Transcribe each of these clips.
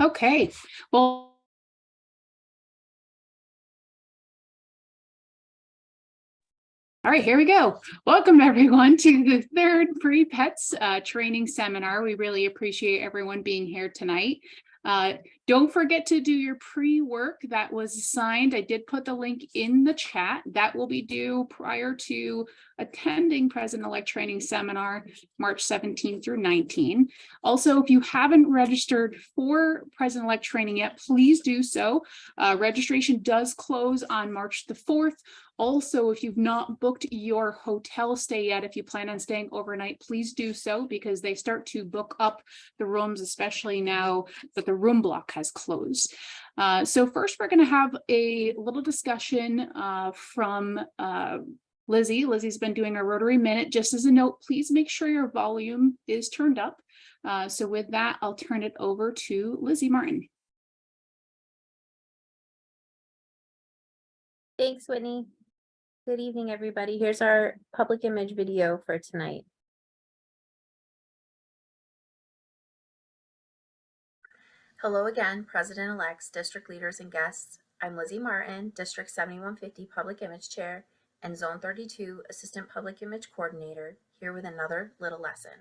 Okay, well, all right, here we go. Welcome everyone to the third Pre-Pets training seminar. We really appreciate everyone being here tonight. Uh, don't forget to do your pre-work that was assigned. I did put the link in the chat. That will be due prior to attending President-elect training seminar, March 17 through 19. Also, if you haven't registered for President-elect training yet, please do so. Registration does close on March the 4th. Also, if you've not booked your hotel stay yet, if you plan on staying overnight, please do so because they start to book up the rooms, especially now that the room block has closed. So first, we're going to have a little discussion from Lizzie. Lizzie's been doing a Rotary Minute. Just as a note, please make sure your volume is turned up. So with that, I'll turn it over to Lizzie Martin. Thanks, Whitney. Good evening, everybody. Here's our public image video for tonight. Hello again, President-elects, district leaders, and guests. I'm Lizzie Martin, District 7150 Public Image Chair and Zone 32 Assistant Public Image Coordinator, here with another little lesson.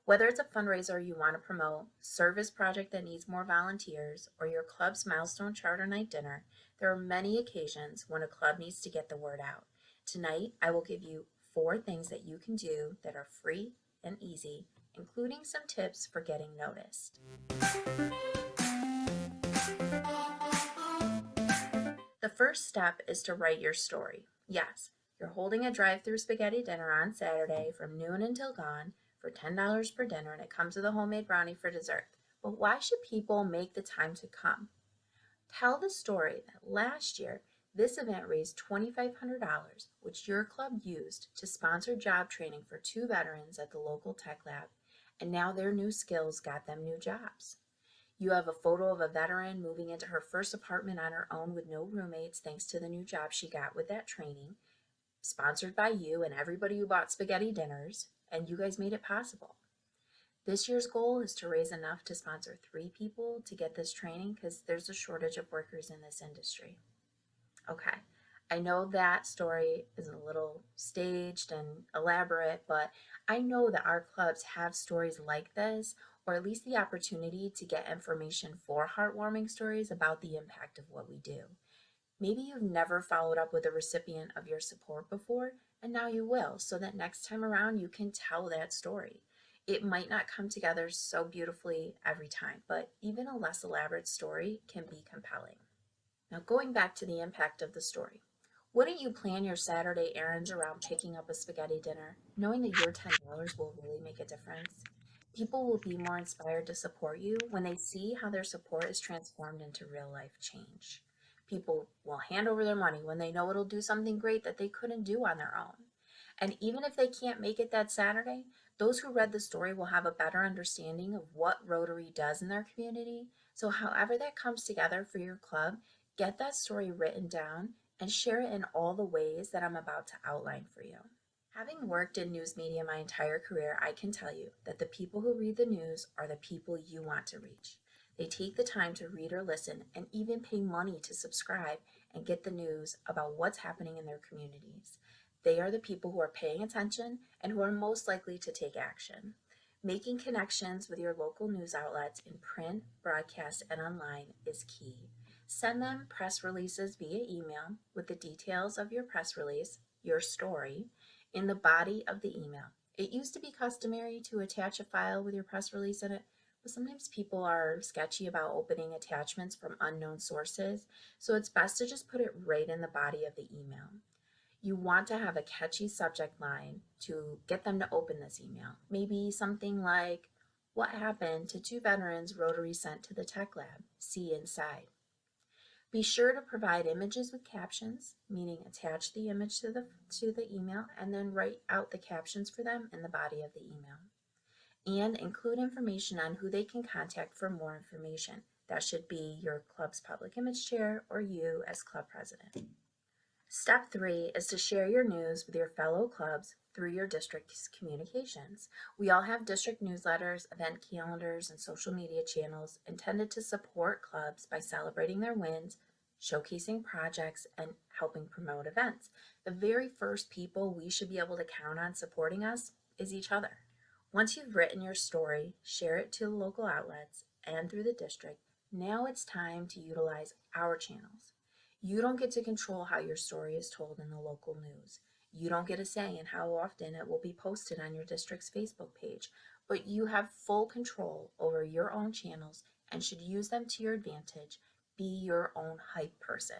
Whether it's a fundraiser you want to promote, service project that needs more volunteers, or your club's milestone charter night dinner, there are many occasions when a club needs to get the word out. Tonight, I will give you 4 things that you can do that are free and easy, including some tips for getting noticed. The first step is to write your story. Yes, you're holding a drive-through spaghetti dinner on Saturday from noon until gone for $10 per dinner, and it comes with a homemade brownie for dessert. But why should people make the time to come? Tell the story that last year, this event raised $2,500, which your club used to sponsor job training for 2 veterans at the local tech lab, and now their new skills got them new jobs. You have a photo of a veteran moving into her first apartment on her own with no roommates thanks to the new job she got with that training, sponsored by you and everybody who bought spaghetti dinners, and you guys made it possible. This year's goal is to raise enough to sponsor 3 people to get this training because there's a shortage of workers in this industry. Okay, I know that story is a little staged and elaborate, but I know that our clubs have stories like this, or at least the opportunity to get information for heartwarming stories about the impact of what we do. Maybe you've never followed up with a recipient of your support before, and now you will, so that next time around you can tell that story. It might not come together so beautifully every time, but even a less elaborate story can be compelling. Now, going back to the impact of the story, wouldn't you plan your Saturday errands around picking up a spaghetti dinner, knowing that your $10 will really make a difference? People will be more inspired to support you when they see how their support is transformed into real life change. People will hand over their money when they know it'll do something great that they couldn't do on their own. And even if they can't make it that Saturday, those who read the story will have a better understanding of what Rotary does in their community. So, however that comes together for your club, get that story written down and share it in all the ways that I'm about to outline for you. Having worked in news media my entire career, I can tell you that the people who read the news are the people you want to reach. They take the time to read or listen and even pay money to subscribe and get the news about what's happening in their communities. They are the people who are paying attention and who are most likely to take action. Making connections with your local news outlets in print, broadcast, and online is key. Send them press releases via email with the details of your press release, your story, in the body of the email. It used to be customary to attach a file with your press release in it, but sometimes people are sketchy about opening attachments from unknown sources, so it's best to just put it right in the body of the email. You want to have a catchy subject line to get them to open this email. Maybe something like, "What happened to 2 veterans Rotary sent to the tech lab? See inside." Be sure to provide images with captions, meaning attach the image to the email and then write out the captions for them in the body of the email. And include information on who they can contact for more information. That should be your club's public image chair or you as club president. Step 3 is to share your news with your fellow clubs through your district's communications. We all have district newsletters, event calendars, and social media channels intended to support clubs by celebrating their wins, showcasing projects, and helping promote events. The very first people we should be able to count on supporting us is each other. Once you've written your story, share it to the local outlets and through the district. Now it's time to utilize our channels. You don't get to control how your story is told in the local news. You don't get a say in how often it will be posted on your district's Facebook page, but you have full control over your own channels and should use them to your advantage. Be your own hype person.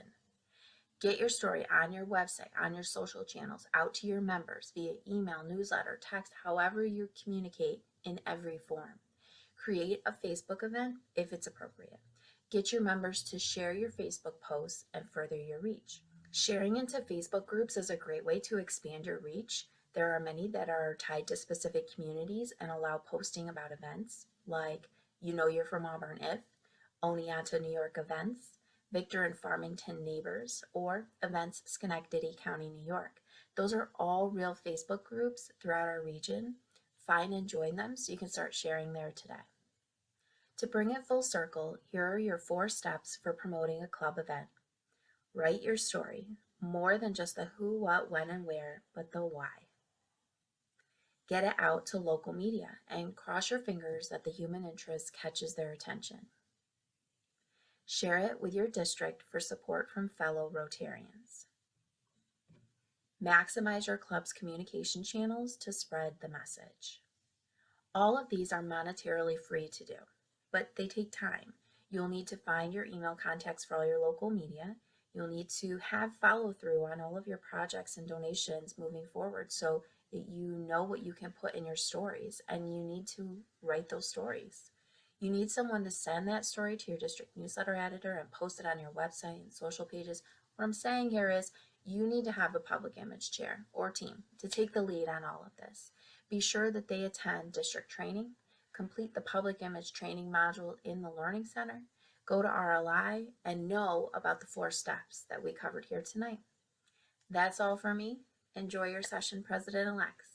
Get your story on your website, on your social channels, out to your members via email, newsletter, text, however you communicate in every form. Create a Facebook event if it's appropriate. Get your members to share your Facebook posts and further your reach. Sharing into Facebook groups is a great way to expand your reach. There are many that are tied to specific communities and allow posting about events like You Know You're From Auburn If, Oneonta New York Events, Victor and Farmington Neighbors, or Events Schenectady County, New York. Those are all real Facebook groups throughout our region. Find and join them so you can start sharing there today. To bring it full circle, here are your 4 steps for promoting a club event. Write your story, more than just the who, what, when, and where, but the why. Get it out to local media and cross your fingers that the human interest catches their attention. Share it with your district for support from fellow Rotarians. Maximize your club's communication channels to spread the message. All of these are monetarily free to do, but they take time. You'll need to find your email contacts for all your local media. You'll need to have follow through on all of your projects and donations moving forward so that you know what you can put in your stories, and you need to write those stories. You need someone to send that story to your district newsletter editor and post it on your website and social pages. What I'm saying here is you need to have a public image chair or team to take the lead on all of this. Be sure that they attend district training, complete the public image training module in the Learning Center, go to RLI, and know about the 4 steps that we covered here tonight. That's all for me. Enjoy your session, President-elects.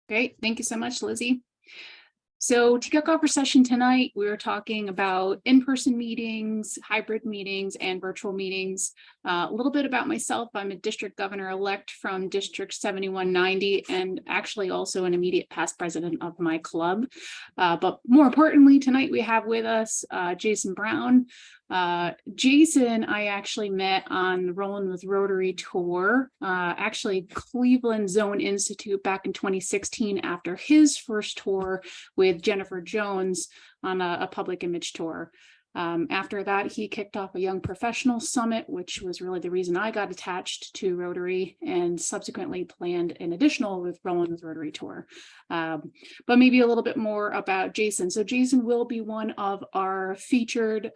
Great. Thank you so much, Lizzie. So to kick off our session tonight, we were talking about in-person meetings, hybrid meetings, and virtual meetings. A little bit about myself. I'm a district governor-elect from District 7190 and actually also an immediate past president of my club. But more importantly, tonight we have with us Jason Brown. Jason, I actually met on the Rolling with Rotary tour, actually Cleveland Zone Institute back in 2016 after his first tour with Jennifer Jones on a public image tour. After that, he kicked off a Young Professional Summit, which was really the reason I got attached to Rotary, and subsequently planned an additional with Rolling with Rotary tour. But maybe a little bit more about Jason. So Jason will be one of our featured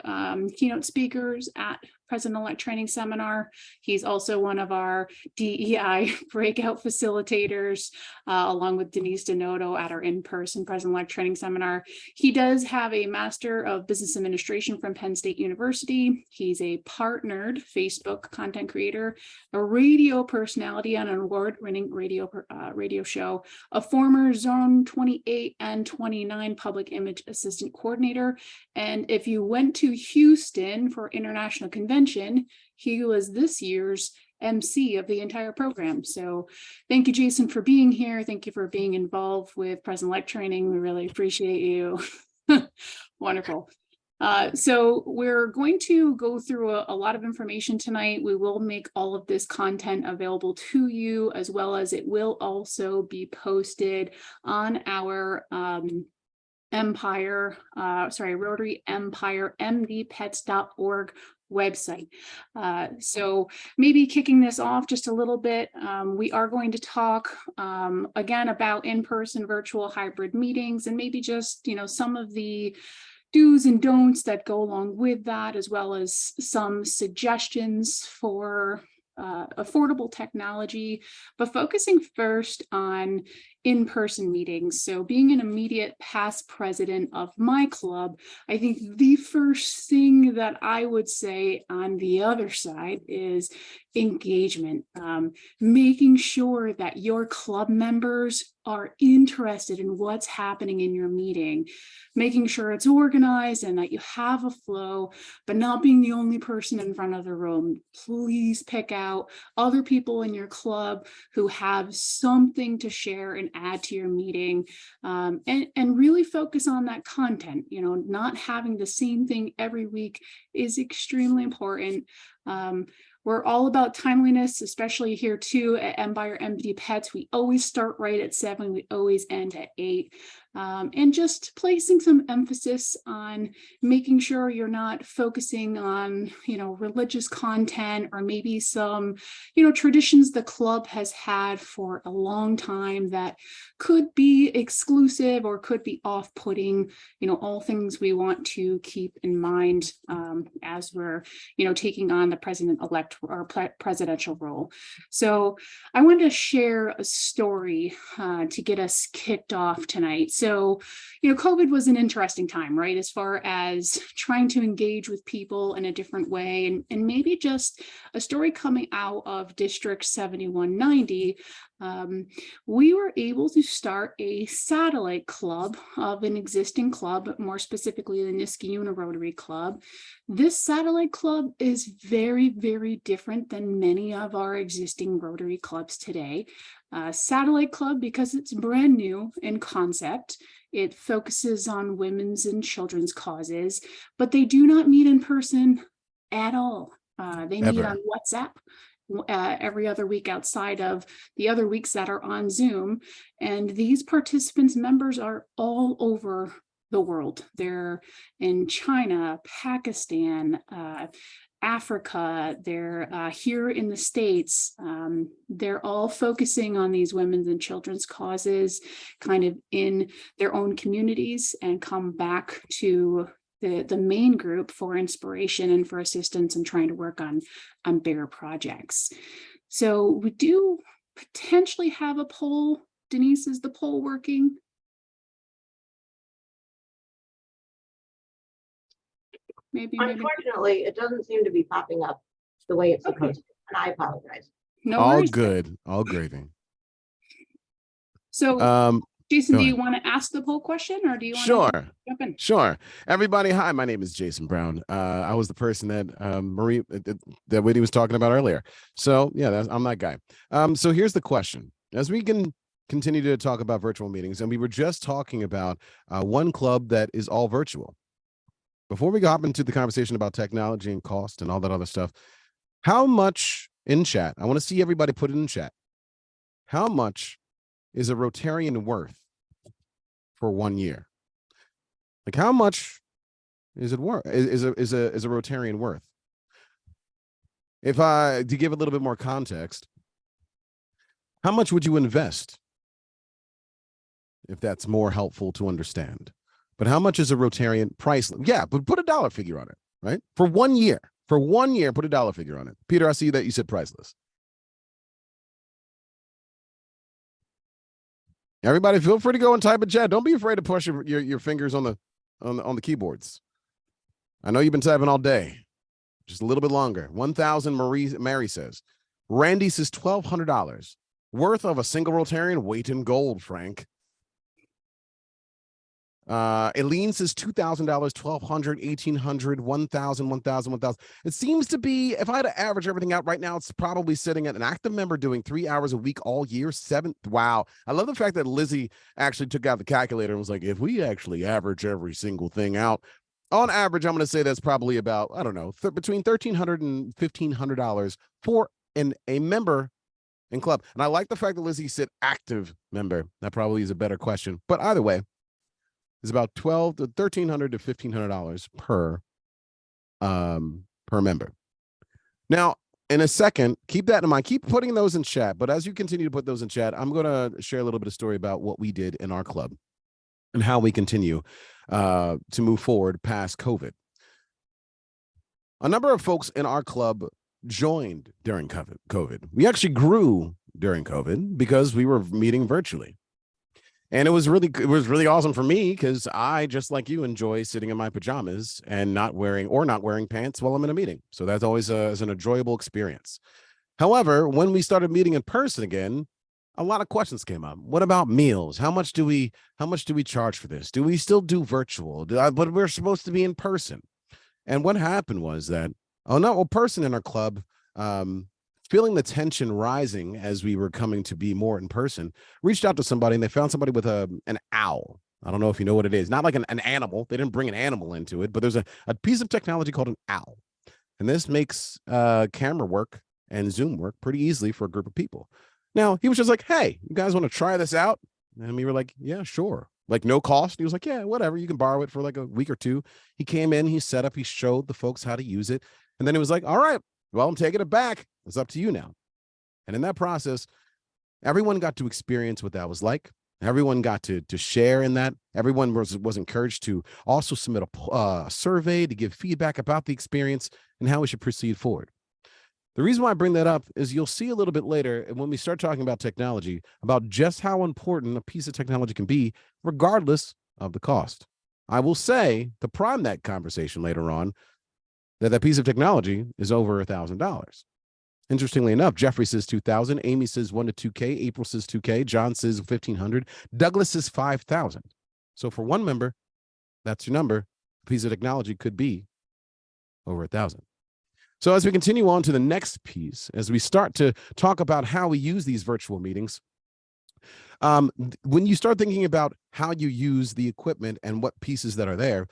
keynote speakers at President-elect Training Seminar. He's also one of our DEI breakout facilitators, along with Denise Denoto at our in-person President-elect Training Seminar. He does have a Master of Business Administration from Penn State University. He's a partnered Facebook content creator, a radio personality on an award-winning radio show, a former Zone 28 and 29 Public Image Assistant Coordinator. And if you went to Houston for International Convention, he was this year's MC of the entire program. So thank you, Jason, for being here. Thank you for being involved with President-elect Training. We really appreciate you. Wonderful. So we're going to go through a lot of information tonight. We will make all of this content available to you, as well as it will also be posted on our Rotary Empire, mdpets.org website. So maybe kicking this off just a little bit, we are going to talk again about in-person, virtual, hybrid meetings, and maybe just, some of the do's and don'ts that go along with that, as well as some suggestions for affordable technology, but focusing first on in-person meetings. So being an immediate past president of my club, I think the first thing that I would say on the other side is engagement, making sure that your club members are interested in what's happening in your meeting, making sure it's organized and that you have a flow, but not being the only person in front of the room. Please pick out other people in your club who have something to share and add to your meeting, and really focus on that content. Not having the same thing every week is extremely important. We're all about timeliness, especially here too at Empire MD Pets. We always start right at 7, we always end at 8. And just placing some emphasis on making sure you're not focusing on, religious content or maybe some, traditions the club has had for a long time that could be exclusive or could be off-putting, all things we want to keep in mind as we're, taking on the president-elect or presidential role. So I wanted to share a story to get us kicked off tonight. So, COVID was an interesting time, right? As far as trying to engage with people in a different way, and maybe just a story coming out of District 7190. We were able to start a satellite club of an existing club, more specifically the Niskayuna Rotary Club. This satellite club is very, very different than many of our existing Rotary clubs today. Satellite club because it's brand new in concept. It focuses on women's and children's causes, but they do not meet in person at all. They meet on WhatsApp every other week outside of the other weeks that are on Zoom. And these participants members are all over the world. They're in China, Pakistan, Africa, they're here in the States. They're all focusing on these women's and children's causes kind of in their own communities, and come back to the main group for inspiration and for assistance and trying to work on bigger projects. So we do potentially have a poll. Denise, is the poll working? Maybe. Unfortunately, it doesn't seem to be popping up the way it's supposed to, and I apologize. No all worries. good, all gravy. So Jason, do you want to ask the poll question, or do you want to jump in? Sure. Everybody, hi, my name is Jason Brown. I was the person that that Whitney was talking about earlier. So yeah, I'm that guy. So here's the question. As we can continue to talk about virtual meetings, and we were just talking about one club that is all virtual. Before we hop into the conversation about technology and cost and all that other stuff, how much in chat, I want to see everybody put it in chat. How much is a Rotarian worth for 1 year? Like, how much is it worth? Is a Rotarian worth? If to give a little bit more context, how much would you invest? If that's more helpful to understand. But how much is a Rotarian price? Yeah, but put a dollar figure on it, right? For 1 year. For 1 year, put a dollar figure on it. Peter, I see that you said priceless. Everybody, feel free to go and type in chat. Don't be afraid to push your fingers on the keyboards. I know you've been typing all day. Just a little bit longer. 1,000, Mary says. Randy says $1,200. Worth of a single Rotarian, weight in gold, Frank. Eileen says $2,000, $1,200, $1,800, $1,000, $1,000. It seems to be, if I had to average everything out right now, it's probably sitting at an active member doing 3 hours a week all year. 7. Wow. I love the fact that Lizzie actually took out the calculator and was like, if we actually average every single thing out, on average, I'm going to say that's probably about, I don't know, between $1,300 and $1,500 for a member in club. And I like the fact that Lizzie said active member. That probably is a better question. But either way, is about $1,300 to $1,500 per member. Now, in a second, keep that in mind. Keep putting those in chat. But as you continue to put those in chat, I'm going to share a little bit of story about what we did in our club and how we continue to move forward past COVID. A number of folks in our club joined during COVID. We actually grew during COVID because we were meeting virtually. And it was really awesome for me because I, just like you, enjoy sitting in my pajamas and not wearing pants while I'm in a meeting. So that's always is an enjoyable experience. However, when we started meeting in person again, a lot of questions came up. What about meals? How much do we charge for this? Do we still do virtual? But we're supposed to be in person. And what happened was that a person in our club, feeling the tension rising as we were coming to be more in person, reached out to somebody and they found somebody with an owl. I don't know if you know what it is. Not like an animal. They didn't bring an animal into it, but there's a piece of technology called an owl. And this makes camera work and Zoom work pretty easily for a group of people. Now, he was just like, hey, you guys want to try this out? And we were like, yeah, sure. Like no cost. He was like, yeah, whatever. You can borrow it for like a week or two. He came in, he set up, he showed the folks how to use it. And then he was like, all right, well, I'm taking it back. It's up to you now. And in that process, everyone got to experience what that was like. Everyone got to share in that. Everyone was encouraged to also submit a survey to give feedback about the experience and how we should proceed forward. The reason why I bring that up is you'll see a little bit later when we start talking about technology, about just how important a piece of technology can be, regardless of the cost. I will say, to prime that conversation later on, that piece of technology is over $1,000. Interestingly enough, Jeffrey says 2,000, Amy says 1 to 2K, April says 2K, John says 1,500, Douglas says 5,000. So for one member, that's your number. A piece of technology could be over 1,000. So as we continue on to the next piece, as we start to talk about how we use these virtual meetings, when you start thinking about how you use the equipment and what pieces that are there,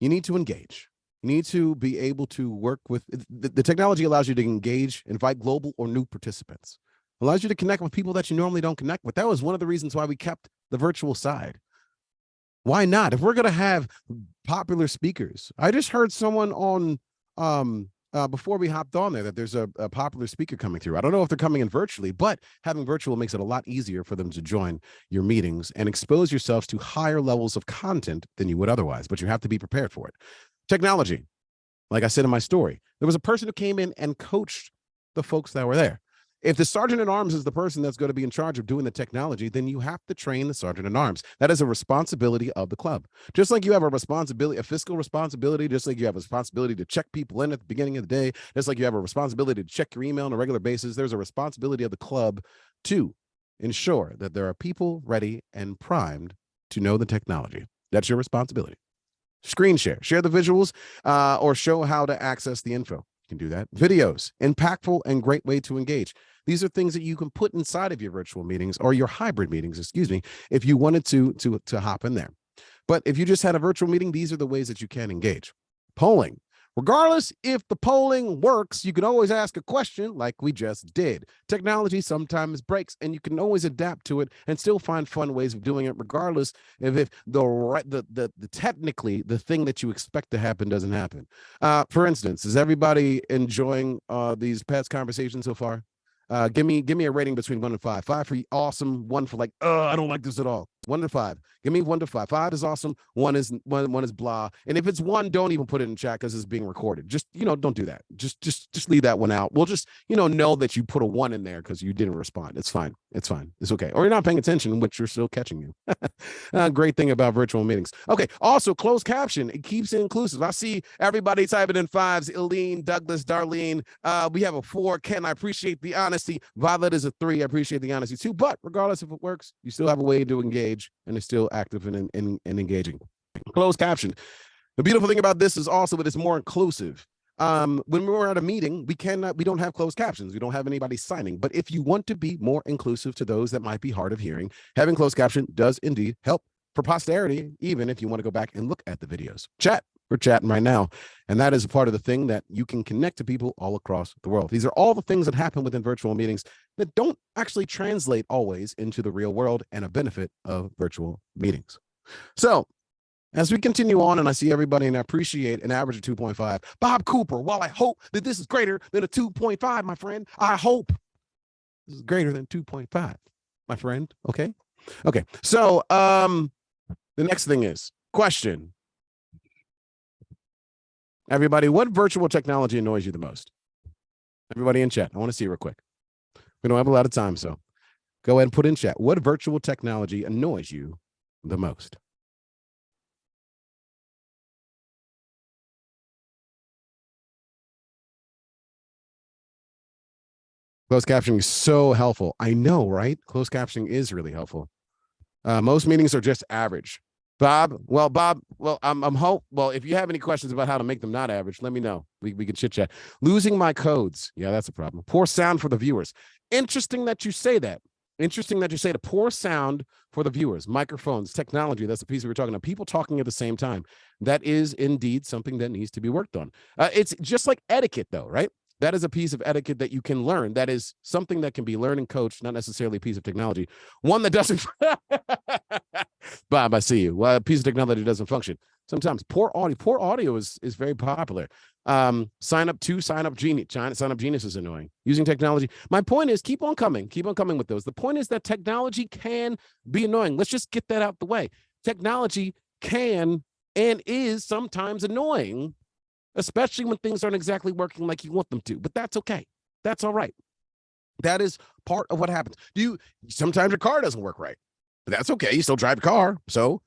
you need to engage. You need to be able to work with the technology. Allows you to engage, invite global or new participants, allows you to connect with people that you normally don't connect with. That was one of the reasons why we kept the virtual side. Why not? If we're going to have popular speakers, I just heard someone on before we hopped on there that there's a popular speaker coming through. I don't know if they're coming in virtually, but having virtual makes it a lot easier for them to join your meetings and expose yourselves to higher levels of content than you would otherwise, but you have to be prepared for it. Technology, like I said in my story, there was a person who came in and coached the folks that were there. If the sergeant at arms is the person that's going to be in charge of doing the technology, then you have to train the sergeant at arms. That is a responsibility of the club. Just like you have a responsibility, a fiscal responsibility, just like you have a responsibility to check people in at the beginning of the day, just like you have a responsibility to check your email on a regular basis, there's a responsibility of the club to ensure that there are people ready and primed to know the technology. That's your responsibility. Screen share the visuals, or show how to access the info. You can do that. Videos, impactful and great way to engage. These are things that you can put inside of your virtual meetings or your hybrid meetings, if you wanted to hop in there. But if you just had a virtual meeting, these are the ways that you can engage. Polling. Regardless if the polling works, you can always ask a question like we just did. Technology sometimes breaks, and you can always adapt to it and still find fun ways of doing it, regardless if technically the thing that you expect to happen doesn't happen. For instance, is everybody enjoying these past conversations so far? Give me a rating between 1 and 5. 5 for awesome, 1 for like, I don't like this at all. 1 to 5. Give me 1 to 5. 5 is awesome. 1 is blah. And if it's 1, don't even put it in chat because it's being recorded. Just, don't do that. Just leave that one out. We'll just, know that you put a 1 in there because you didn't respond. It's fine. It's fine. It's okay. Or you're not paying attention, which you're still catching you. Great thing about virtual meetings. Okay. Also, closed caption. It keeps it inclusive. I see everybody typing in 5s. Eileen, Douglas, Darlene. We have a 4. Ken, I appreciate the honesty. Violet is a 3. I appreciate the honesty too. But regardless if it works, you still have a way to engage, and it's still active and engaging. Closed caption. The beautiful thing about this is also that it's more inclusive. When we're at a meeting, we don't have closed captions. We don't have anybody signing. But if you want to be more inclusive to those that might be hard of hearing, having closed caption does indeed help for posterity, even if you want to go back and look at the videos. We're chatting right now. And that is a part of the thing that you can connect to people all across the world. These are all the things that happen within virtual meetings that don't actually translate always into the real world, and a benefit of virtual meetings. So as we continue on, and I see everybody and I appreciate an average of 2.5. Bob Cooper, while I hope that this is greater than a 2.5, my friend, I hope this is greater than 2.5, my friend. Okay. So the next thing is question. Everybody, what virtual technology annoys you the most? Everybody in chat, I want to see real quick. We don't have a lot of time, so Go ahead and put in chat. What virtual technology annoys you the most? Closed captioning is so helpful. I know, right? Closed captioning is really helpful. Most meetings are just average. Bob, I'm hope. Well, if you have any questions about how to make them not average, let me know. We can chit chat. Losing my codes. Yeah, that's a problem. Poor sound for the viewers. Interesting that you say that. Interesting that you say the poor sound for the viewers, microphones, technology. That's the piece we were talking about. People talking at the same time. That is indeed something that needs to be worked on. It's just like etiquette, though, right? That is a piece of etiquette that you can learn. That is something that can be learned and coached, not necessarily a piece of technology. One that doesn't. Bob, I see you. Well, a piece of technology doesn't function. Sometimes poor audio is very popular. Sign up Genius is annoying. Using technology. My point is keep on coming with those. The point is that technology can be annoying. Let's just get that out the way. Technology can and is sometimes annoying, especially when things aren't exactly working like you want them to, but that's okay. That's all right. That is part of what happens. Sometimes your car doesn't work right, but that's okay. You still drive a car. So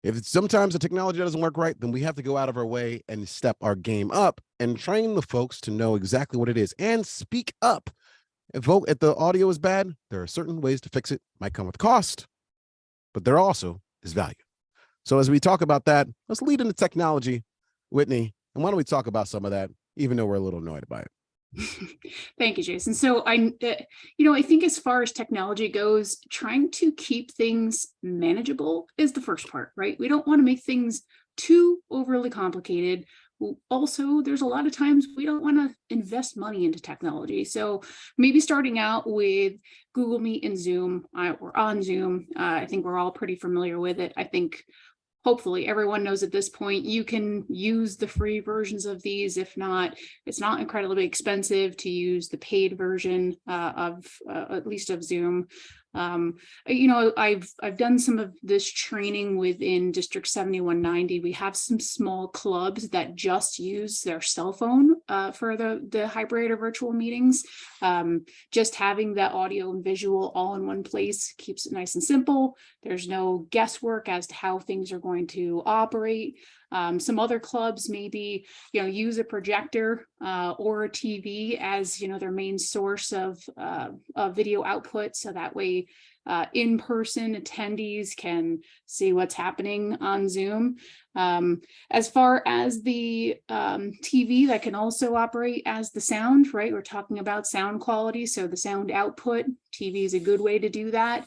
if sometimes the technology doesn't work right, then we have to go out of our way and step our game up and train the folks to know exactly what it is and speak up. If the audio is bad, there are certain ways to fix it. Might come with cost, but there also is value. So as we talk about that, let's lead into technology, Whitney. And why don't we talk about some of that, even though we're a little annoyed by it? Thank you, Jason. So I think as far as technology goes, trying to keep things manageable is the first part, right? We don't want to make things too overly complicated. Also, there's a lot of times we don't want to invest money into technology. So maybe starting out with Google Meet and Zoom, or on Zoom. I think we're all pretty familiar with it. I think hopefully everyone knows at this point you can use the free versions of these. If not, it's not incredibly expensive to use the paid version of at least of Zoom. I've done some of this training within District 7190. We have some small clubs that just use their cell phone for the hybrid or virtual meetings. Just having that audio and visual all in one place keeps it nice and simple. There's no guesswork as to how things are going to operate. Some other clubs maybe, use a projector or a TV as, their main source of video output. So that way in-person attendees can see what's happening on Zoom. As far as the TV, that can also operate as the sound, right? We're talking about sound quality. So the sound output, TV is a good way to do that.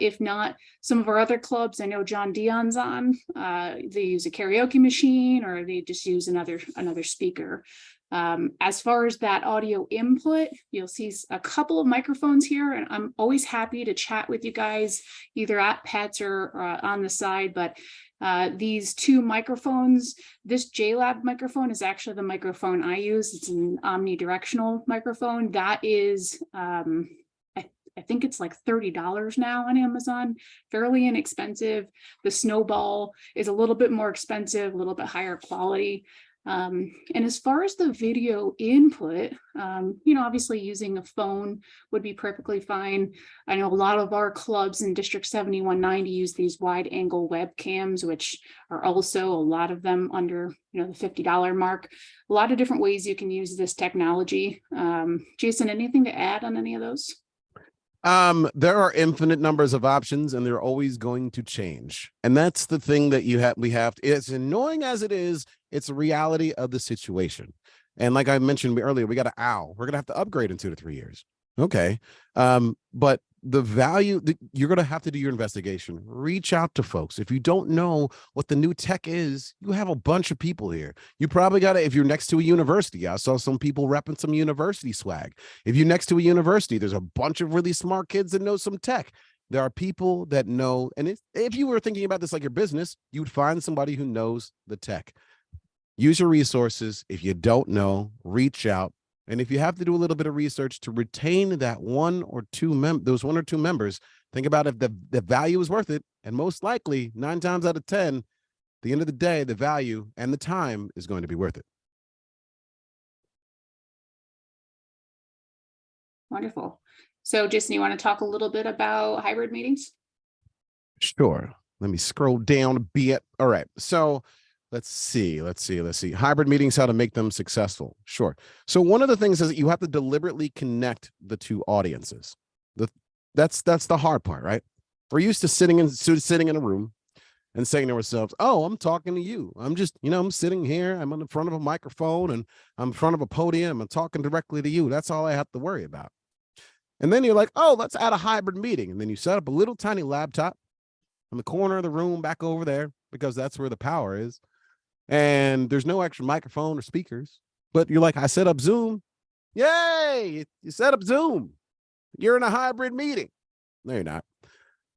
If not, some of our other clubs, I know John Dion's on, they use a karaoke machine or they just use another speaker. As far as that audio input, you'll see a couple of microphones here, and I'm always happy to chat with you guys either at Pets or on the side, but these two microphones, this JLab microphone is actually the microphone I use. It's an omnidirectional microphone. That is, I think it's like $30 now on Amazon, fairly inexpensive. The Snowball is a little bit more expensive, a little bit higher quality. And as far as the video input, obviously using a phone would be perfectly fine. I know a lot of our clubs in District 7190 use these wide angle webcams, which are also a lot of them under, the $50 mark. A lot of different ways you can use this technology. Jason, anything to add on any of those? There are infinite numbers of options and they're always going to change. And that's the thing that we have to, as annoying as it is, it's a reality of the situation. And like I mentioned earlier, we got an OWL. We're going to have to upgrade in 2 to 3 years. Okay. But the value that you're going to have to do your investigation, reach out to folks. If you don't know what the new tech is, you have a bunch of people here. You probably got to, if you're next to a university, I saw some people repping some university swag. If you're next to a university, there's a bunch of really smart kids that know some tech. There are people that know, and if you were thinking about this like your business, you would find somebody who knows the tech. Use your resources. If you don't know, reach out. And if you have to do a little bit of research to retain that those 1 or 2 members, think about if the value is worth it. And most likely 9 times out of 10, at the end of the day, the value and the time is going to be worth it. Wonderful. So Jason, you want to talk a little bit about hybrid meetings? Sure. Let me scroll down a bit. All right. So let's see. Hybrid meetings, how to make them successful. Sure. So one of the things is that you have to deliberately connect the two audiences. That's the hard part, right? We're used to sitting in a room and saying to ourselves, "Oh, I'm talking to you. I'm just, I'm sitting here. I'm in the front of a microphone and I'm in front of a podium. I'm talking directly to you. That's all I have to worry about." And then you're like, "Oh, let's add a hybrid meeting." And then you set up a little tiny laptop in the corner of the room back over there because that's where the power is. And there's no extra microphone or speakers. But you're like, "I set up Zoom." Yay! You set up Zoom. You're in a hybrid meeting. No, you're not.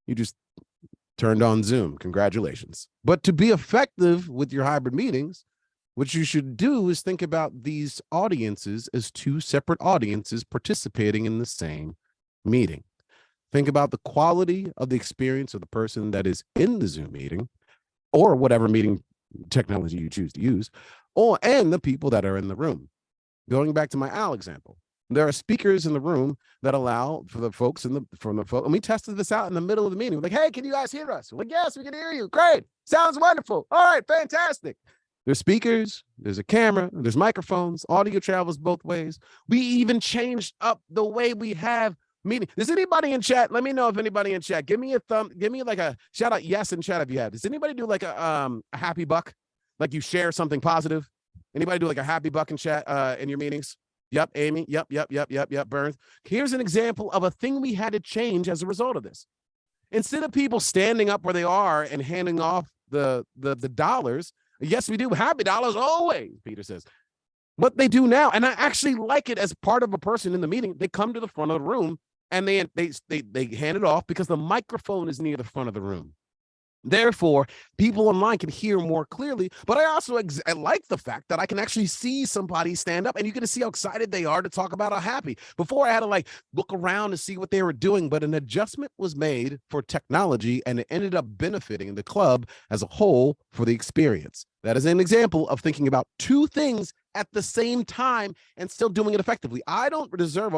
You just turned on Zoom. Congratulations. But to be effective with your hybrid meetings, what you should do is think about these audiences as two separate audiences participating in the same meeting. Think about the quality of the experience of the person that is in the Zoom meeting or whatever meeting technology you choose to use, and the people that are in the room. Going back to my Al example, there are speakers in the room that allow for the folks and we tested this out in the middle of the meeting. We're like, "Hey, can you guys hear us?" We're like, "Yes, we can hear you. Great. Sounds wonderful. All right, fantastic." There's speakers, there's a camera, there's microphones, audio travels both ways. We even changed up the way we have meeting. Does anybody in chat? Let me know if anybody in chat. Give me like a shout out yes in chat if you have. Does anybody do like a happy buck? Like you share something positive? Anybody do like a happy buck in chat in your meetings? Yep, Amy. Yep, Burns. Here's an example of a thing we had to change as a result of this. Instead of people standing up where they are and handing off the dollars, yes, we do happy dollars always, Peter says. What they do now, and I actually like it as part of a person in the meeting, they come to the front of the room and they hand it off because the microphone is near the front of the room. Therefore, people online can hear more clearly, but I also I like the fact that I can actually see somebody stand up and you can see how excited they are to talk about how happy. Before I had to like look around to see what they were doing, but an adjustment was made for technology and it ended up benefiting the club as a whole for the experience. That is an example of thinking about two things at the same time and still doing it effectively. I don't deserve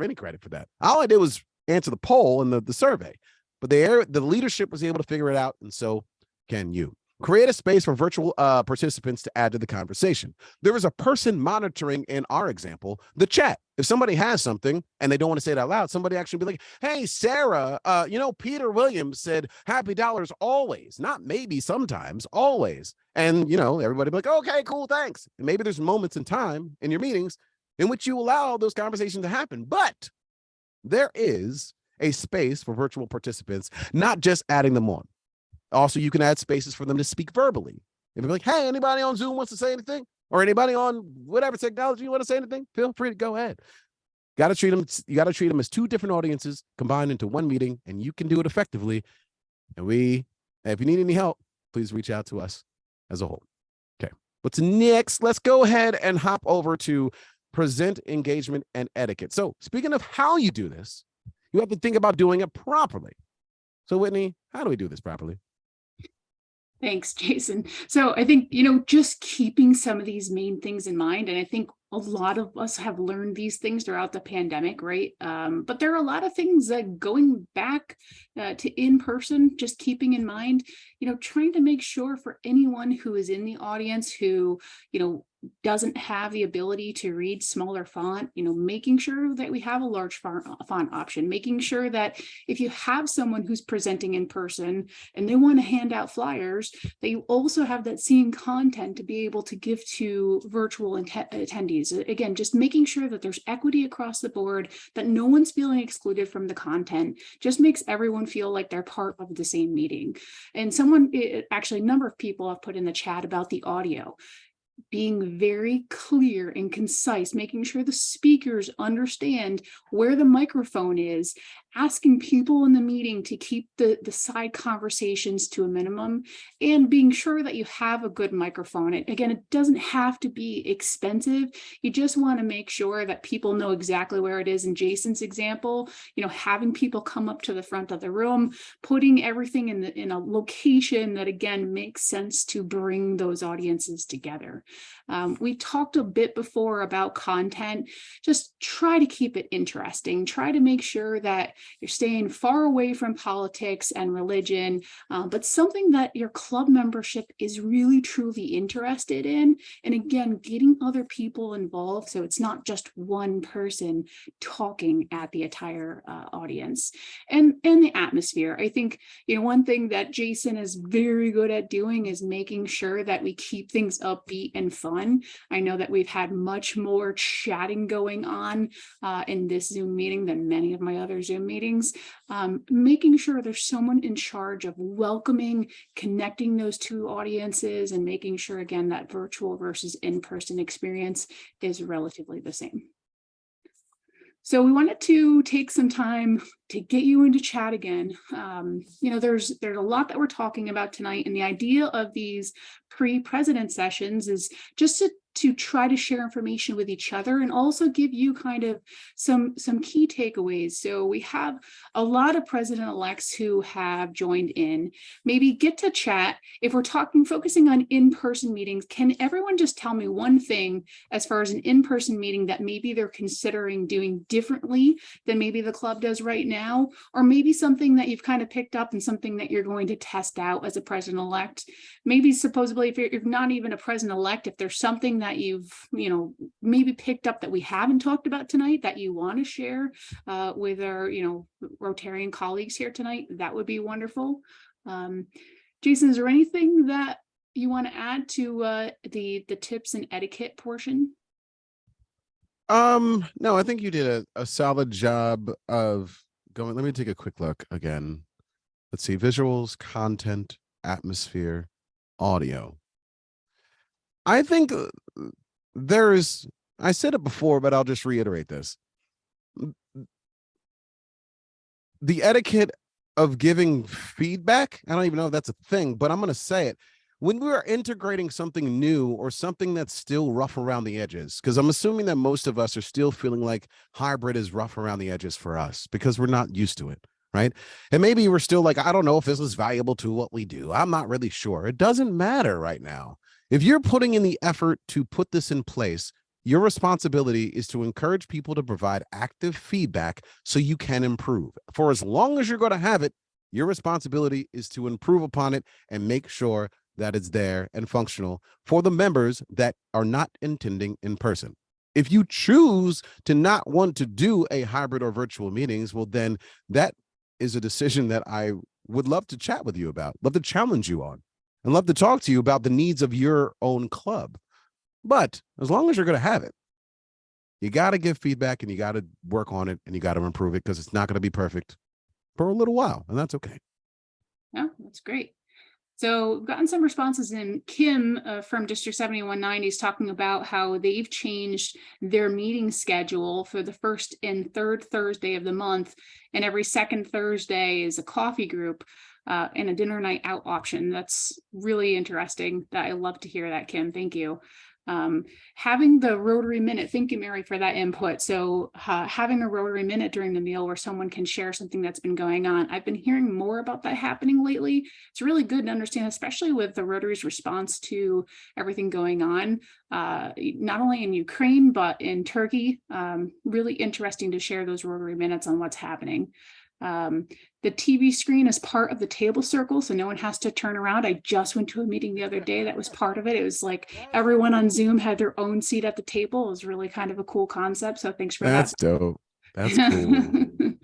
any credit for that. All I did was answer the poll and the survey. But the leadership was able to figure it out, and so can you. Create a space for virtual participants to add to the conversation. There is a person monitoring, in our example, the chat. If somebody has something and they don't want to say it out loud, somebody actually be like, "Hey, Sarah, Peter Williams said happy dollars always, not maybe, sometimes, always." And, everybody be like, "Okay, cool, thanks." And maybe there's moments in time in your meetings in which you allow those conversations to happen. But there is a space for virtual participants, not just adding them on. Also, you can add spaces for them to speak verbally. If you're like, "Hey, anybody on Zoom wants to say anything?" Or anybody on whatever technology you want to say anything, feel free to go ahead. You got to treat them as two different audiences combined into one meeting, and you can do it effectively. And if you need any help, please reach out to us as a whole. Okay. What's next? Let's go ahead and hop over to present engagement and etiquette. So speaking of how you do this, you have to think about doing it properly. So Whitney, how do we do this properly? Thanks, Jason. So I think, just keeping some of these main things in mind, and I think a lot of us have learned these things throughout the pandemic, right? But there are a lot of things that going back to in person, just keeping in mind, trying to make sure for anyone who is in the audience who, doesn't have the ability to read smaller font, making sure that we have a large font option, making sure that if you have someone who's presenting in person and they want to hand out flyers, that you also have that same content to be able to give to virtual attendees. Again, just making sure that there's equity across the board, that no one's feeling excluded from the content, just makes everyone feel like they're part of the same meeting. And actually, a number of people have put in the chat about the audio. Being very clear and concise, making sure the speakers understand where the microphone is asking people in the meeting to keep the side conversations to a minimum, and being sure that you have a good microphone. Again, it doesn't have to be expensive. You just want to make sure that people know exactly where it is. In Jason's example, having people come up to the front of the room, putting everything in a location that, again, makes sense to bring those audiences together. We talked a bit before about content. Just try to keep it interesting. Try to make sure that you're staying far away from politics and religion, but something that your club membership is really truly interested in. And again, getting other people involved, so it's not just one person talking at the entire audience. And the atmosphere. I think, one thing that Jason is very good at doing is making sure that we keep things upbeat and fun. I know that we've had much more chatting going on in this Zoom meeting than many of my other Zoom meetings. Making sure there's someone in charge of welcoming, connecting those two audiences, and making sure, again, that virtual versus in-person experience is relatively the same. So we wanted to take some time to get you into chat again. There's a lot that we're talking about tonight, and the idea of these pre-president sessions is just to try to share information with each other and also give you kind of some key takeaways. So we have a lot of president-elects who have joined in. Maybe get to chat. If we're focusing on in-person meetings, can everyone just tell me one thing as far as an in-person meeting that maybe they're considering doing differently than maybe the club does right now, or maybe something that you've kind of picked up and something that you're going to test out as a president-elect? Maybe supposedly if you're not even a president-elect, if there's something that you've maybe picked up that we haven't talked about tonight that you want to share with our Rotarian colleagues here tonight, that would be wonderful. Jason, is there anything that you want to add to the tips and etiquette portion? No, I think you did a solid job of going. Let me take a quick look again. Let's see: visuals, content, atmosphere, audio. I think I said it before, but I'll just reiterate this. The etiquette of giving feedback, I don't even know if that's a thing, but I'm going to say it. When we are integrating something new or something that's still rough around the edges, because I'm assuming that most of us are still feeling like hybrid is rough around the edges for us because we're not used to it, right? And maybe we're still like, I don't know if this is valuable to what we do. I'm not really sure. It doesn't matter right now. If you're putting in the effort to put this in place, your responsibility is to encourage people to provide active feedback so you can improve. For as long as you're going to have it, your responsibility is to improve upon it and make sure that it's there and functional for the members that are not attending in person. If you choose to not want to do a hybrid or virtual meetings, well, then that is a decision that I would love to chat with you about, love to challenge you on, and love to talk to you about the needs of your own club. But as long as you're going to have it, you got to give feedback and you got to work on it and you got to improve it, because it's not going to be perfect for a little while, and that's okay. Yeah, that's great. So we've gotten some responses in. Kim from District 7190 is talking about how they've changed their meeting schedule for the first and third Thursday of the month, and every second Thursday is a coffee group and a dinner night out option. That's really interesting. I love to hear that, Kim. Thank you. Having the Rotary Minute, thank you, Mary, for that input. So having a Rotary Minute during the meal where someone can share something that's been going on. I've been hearing more about that happening lately. It's really good to understand, especially with the Rotary's response to everything going on, not only in Ukraine, but in Turkey. Really interesting to share those Rotary Minutes on what's happening. The TV screen is part of the table circle, so no one has to turn around. I just went to a meeting the other day that was part of it. It was like everyone on Zoom had their own seat at the table. It was really kind of a cool concept. So thanks for that. That's dope. That's cool.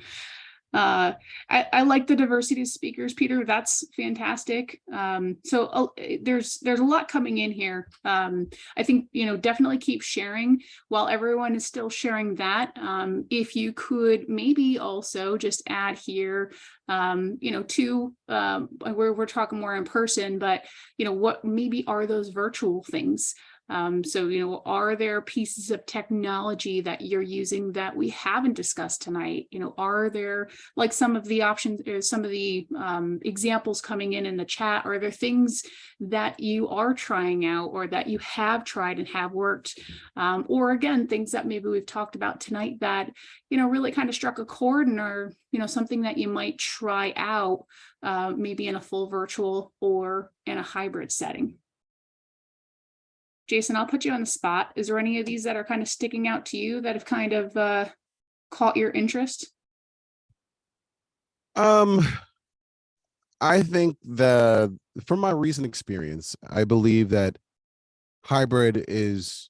I like the diversity of speakers, Peter. That's fantastic. So there's a lot coming in here. I think, definitely keep sharing while everyone is still sharing that. If you could maybe also just add here, to where we're talking more in person, but what maybe are those virtual things So, are there pieces of technology that you're using that we haven't discussed tonight? Are there, like, some of the options or some of the examples coming in the chat? Are there things that you are trying out or that you have tried and have worked? Or again, things that maybe we've talked about tonight that, really kind of struck a chord and are, something that you might try out, maybe in a full virtual or in a hybrid setting. Jason, I'll put you on the spot. Is there any of these that are kind of sticking out to you that have kind of caught your interest? I think from my recent experience, I believe that hybrid is,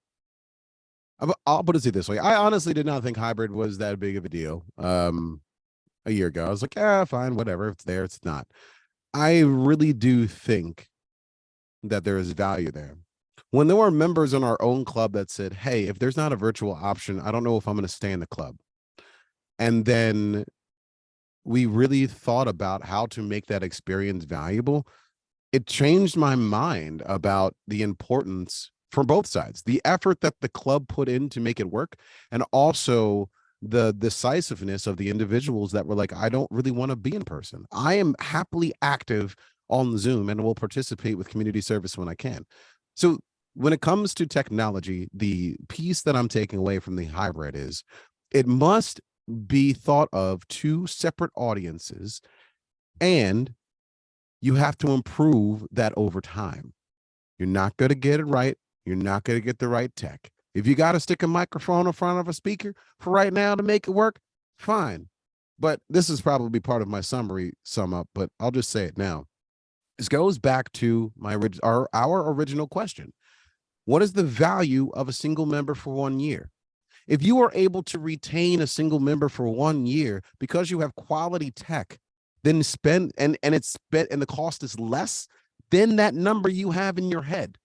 I'll put it this way. I honestly did not think hybrid was that big of a deal. A year ago, I was like, fine, whatever. If it's there, it's not. I really do think that there is value there. When there were members in our own club that said, hey, if there's not a virtual option, I don't know if I'm going to stay in the club. And then we really thought about how to make that experience valuable. It changed my mind about the importance for both sides, the effort that the club put in to make it work, and also the decisiveness of the individuals that were like, I don't really want to be in person. I am happily active on Zoom and will participate with community service when I can. So when it comes to technology, the piece that I'm taking away from the hybrid is it must be thought of two separate audiences, and you have to improve that over time. You're not going to get it right. You're not going to get the right tech. If you got to stick a microphone in front of a speaker for right now to make it work, fine. But this is probably part of my sum up, but I'll just say it now. This goes back to our original question. What is the value of a single member for 1 year? If you are able to retain a single member for 1 year because you have quality tech, then spend and the cost is less than that number you have in your head.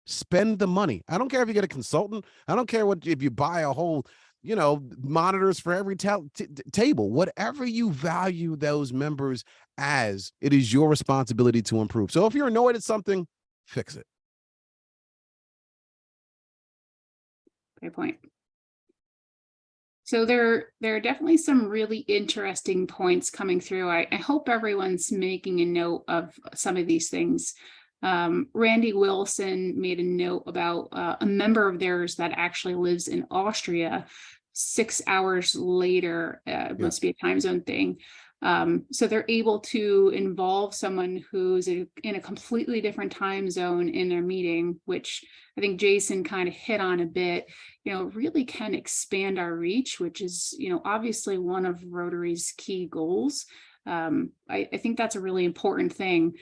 Spend the money. I don't care if you get a consultant. I don't care if you buy a whole, monitors for every table. Whatever you value those members as, it is your responsibility to improve. So if you're annoyed at something, fix it. Great point. So there are definitely some really interesting points coming through. I hope everyone's making a note of some of these things. Randy Wilson made a note about a member of theirs that actually lives in Austria 6 hours later. It must be a time zone thing. So they're able to involve someone who's in a completely different time zone in their meeting, which I think Jason kind of hit on a bit, really can expand our reach, which is, obviously one of Rotary's key goals. I think that's a really important thing.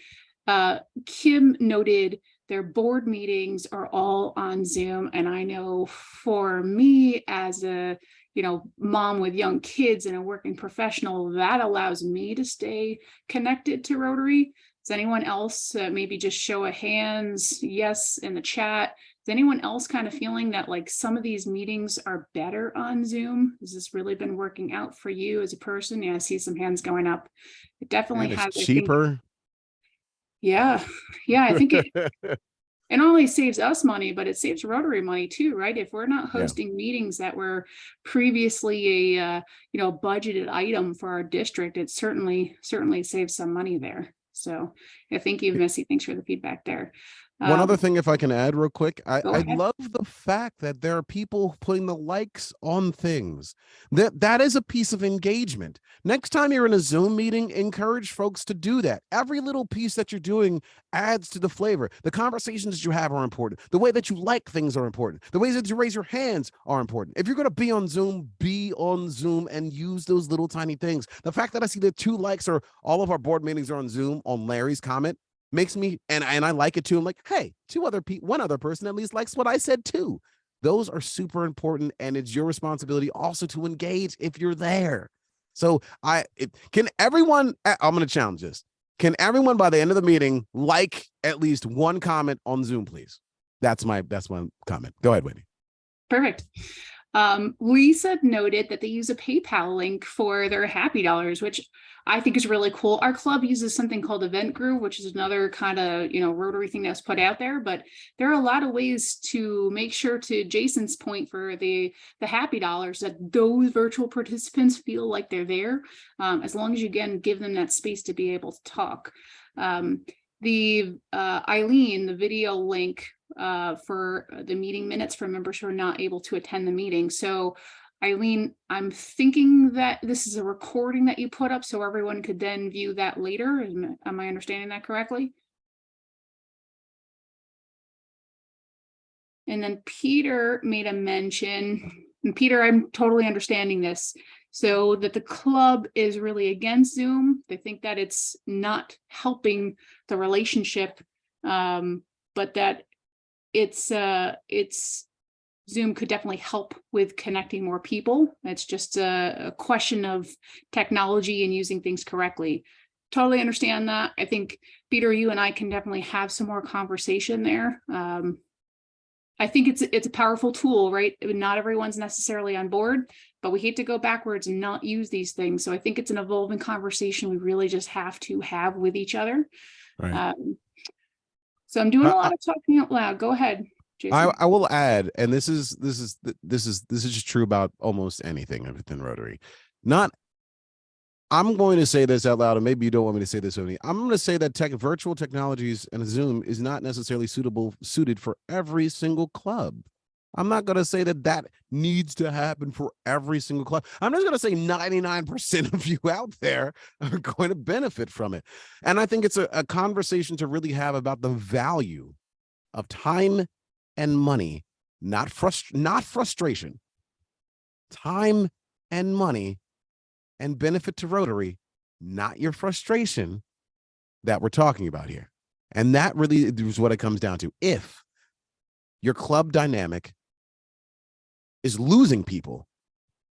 Kim noted their board meetings are all on Zoom. And I know for me as a mom with young kids and a working professional, that allows me to stay connected to Rotary. Does anyone else maybe just show of hands, yes, in the chat? Is anyone else kind of feeling that like some of these meetings are better on Zoom? Has this really been working out for you as a person? Yeah, I see some hands going up. It definitely And has. it's cheaper. Yeah, I think it not only saves us money, but it saves Rotary money too, right? If we're not hosting meetings that were previously a budgeted item for our district, it certainly saves some money there. So yeah, thank you, Missy. Thanks for the feedback there. One other thing, if I can add real quick, I ahead. love the fact that there are people putting the likes on things. That is a piece of engagement. Next time you're in a Zoom meeting, encourage folks to do that. Every little piece that you're doing adds to the flavor. The conversations that you have are important. The way that you like things are important. The ways that you raise your hands are important. If you're going to be on Zoom and use those little tiny things. The fact that I see the 2 likes or all of our board meetings are on Zoom on Larry's comment makes me, and I like it too. I'm like, hey, one other person at least likes what I said too. Those are super important, and it's your responsibility also to engage if you're there. So can everyone, I'm going to challenge this. Can everyone by the end of the meeting like at least one comment on Zoom, please? That's my comment. Go ahead, Whitney. Perfect. Lisa noted that they use a PayPal link for their Happy Dollars, which I think is really cool. Our club uses something called Event Group, which is another kind of, Rotary thing that's put out there. But there are a lot of ways to make sure, to Jason's point for the Happy Dollars, that those virtual participants feel like they're there, as long as you, again, give them that space to be able to talk. The Eileen, the video link for the meeting minutes for members who are not able to attend the meeting. So Eileen, I'm thinking that this is a recording that you put up so everyone could then view that later. Am I understanding that correctly? And then Peter made a mention, and Peter, I'm totally understanding this, so that the club is really against Zoom. They think that it's not helping the relationship, but that it's Zoom could definitely help with connecting more people. It's just a question of technology and using things correctly. Totally understand that. I think, Peter, you and I can definitely have some more conversation there. I think it's a powerful tool, right? Not everyone's necessarily on board, but we hate to go backwards and not use these things. So I think it's an evolving conversation we really just have to have with each other. Right. So I'm doing a lot of talking out loud. Go ahead, Jason. I will add, and this is just true about almost anything within Rotary. I'm going to say this out loud, and maybe you don't want me to say this with me. I'm going to say that virtual technologies and Zoom is not necessarily suited for every single club. I'm not going to say that needs to happen for every single club. I'm just going to say 99% of you out there are going to benefit from it. And I think it's a conversation to really have about the value of time and money, not frustration, time and money and benefit to Rotary, not your frustration, that we're talking about here. And that really is what it comes down to. If your club dynamic is losing people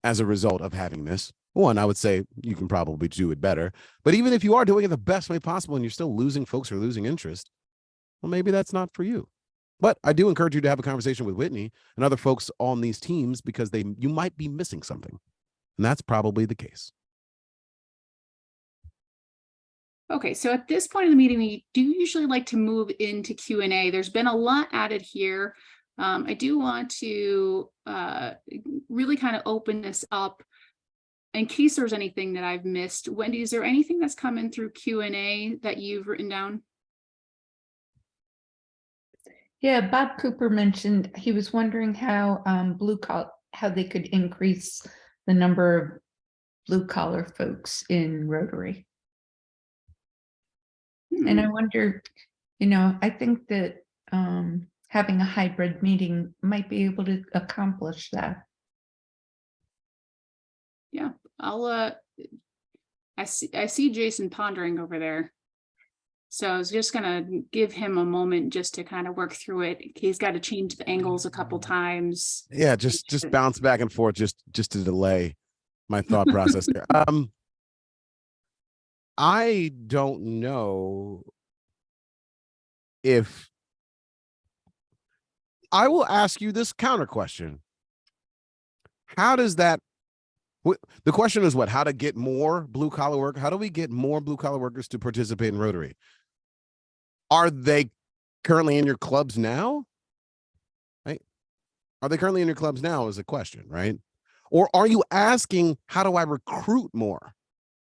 as a result of having this, one, I would say you can probably do it better. But even if you are doing it the best way possible and you're still losing folks or losing interest, well, maybe that's not for you. But I do encourage you to have a conversation with Whitney and other folks on these teams, because you might be missing something. And that's probably the case. Okay, so at this point in the meeting, we do usually like to move into Q&A. There's been a lot added here. I do want to really kind of open this up in case there's anything that I've missed. Wendy, is there anything that's coming through Q&A that you've written down? Yeah, Bob Cooper mentioned he was wondering how how they could increase the number of blue collar folks in Rotary. And I wonder, I think that having a hybrid meeting might be able to accomplish that. Yeah, I see Jason pondering over there. So I was just gonna give him a moment just to kind of work through it. He's got to change the angles a couple times. Yeah, just bounce back and forth just to delay my thought process here. I don't know if I will ask you this counter question. How does that, the question is what? How to get more blue collar work? How do we get more blue collar workers to participate in Rotary? Are they currently in your clubs now? Right? Are they currently in your clubs now is a question, right? Or are you asking, how do I recruit more?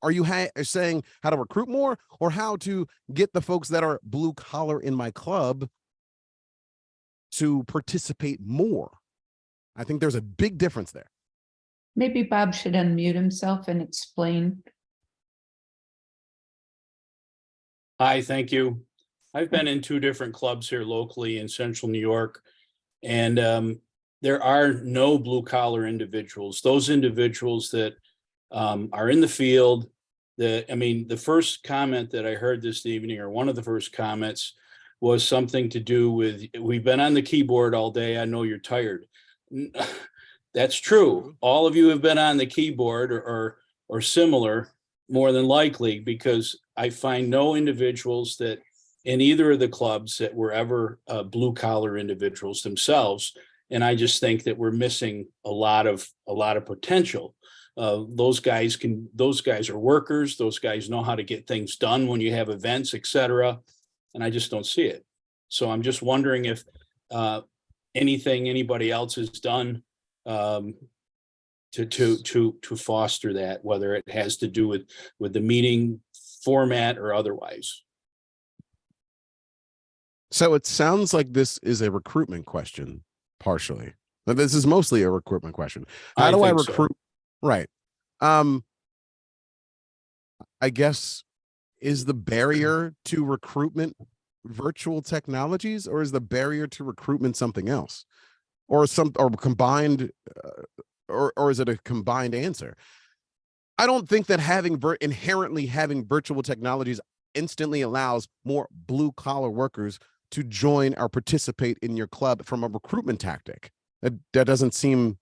Are you saying how to recruit more, or how to get the folks that are blue collar in my club to participate more? I think there's a big difference there. Maybe Bob should unmute himself and explain. Hi, thank you. I've been in 2 different clubs here locally in central New York, and there are no blue collar individuals. Those individuals that are in the field. The first comment that I heard this evening, or one of the first comments, was something to do with, we've been on the keyboard all day. I know you're tired. That's true. All of you have been on the keyboard or similar, more than likely, because I find no individuals that in either of the clubs that were ever blue collar individuals themselves And I just think that we're missing a lot of potential. Those guys are workers. Those guys know how to get things done when you have events, etc. And I just don't see it. So I'm just wondering if anything anybody else has done to foster that, whether it has to do with the meeting format or otherwise. So it sounds like this is a recruitment question, partially. But this is mostly a recruitment question. How do I think so. recruit? Right. I guess, is the barrier to recruitment virtual technologies, or is the barrier to recruitment something else, or combined, or is it a combined answer? I don't think that inherently having virtual technologies instantly allows more blue collar workers to join or participate in your club from a recruitment tactic. That doesn't seem,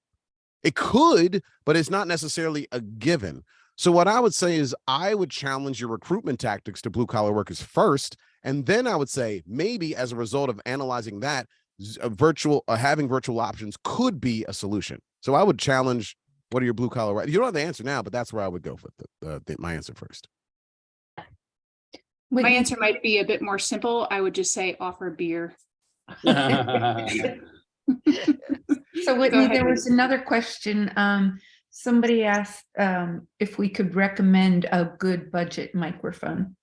it could, but it's not necessarily a given. So what I would say is I would challenge your recruitment tactics to blue collar workers first. And then I would say maybe as a result of analyzing that, having virtual options could be a solution. So I would challenge, what are your blue collar? You don't have the answer now, but that's where I would go with my answer first. My answer might be a bit more simple. I would just say offer beer. So Whitney, there was another question. Somebody asked if we could recommend a good budget microphone.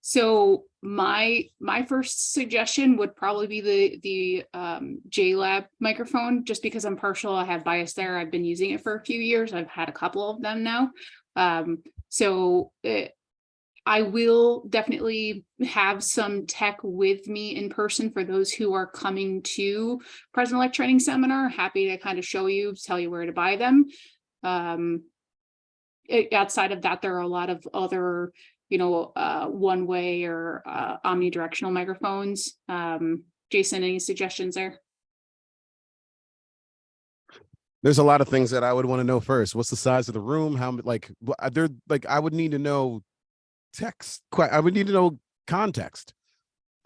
So my first suggestion would probably be the JLab microphone, just because I'm partial. I have bias there. I've been using it for a few years. I've had a couple of them now. I will definitely have some tech with me in person for those who are coming to President-elect Training Seminar. Happy to kind of show you, tell you where to buy them. Outside of that, there are a lot of other, one-way or omnidirectional microphones. Jason, any suggestions there? There's a lot of things that I would want to know first. What's the size of the room? I would need to know I would need to know context